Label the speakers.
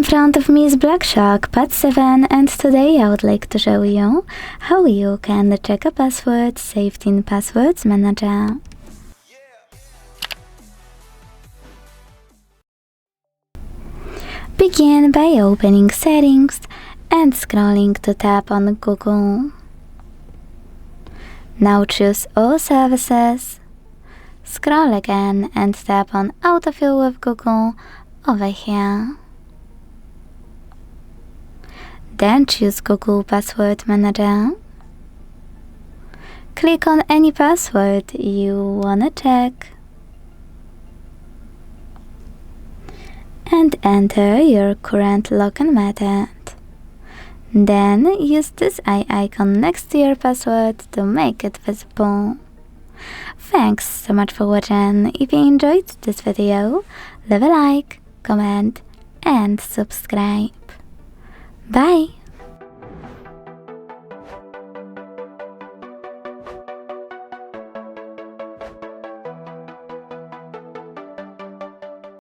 Speaker 1: In front of me is Black Shark Pad 7, and today I would like to show you how you can check a password saved in Passwords Manager. Begin by opening Settings and scrolling to tap on Google. Now choose All Services. Scroll again and tap on Autofill with Google over here. Then choose Google Password Manager. Click on any password you wanna check and enter your current login method. Then use this eye icon next to your password to make it visible. Thanks so much for watching. If you enjoyed this video, leave a like, comment and subscribe. Bye!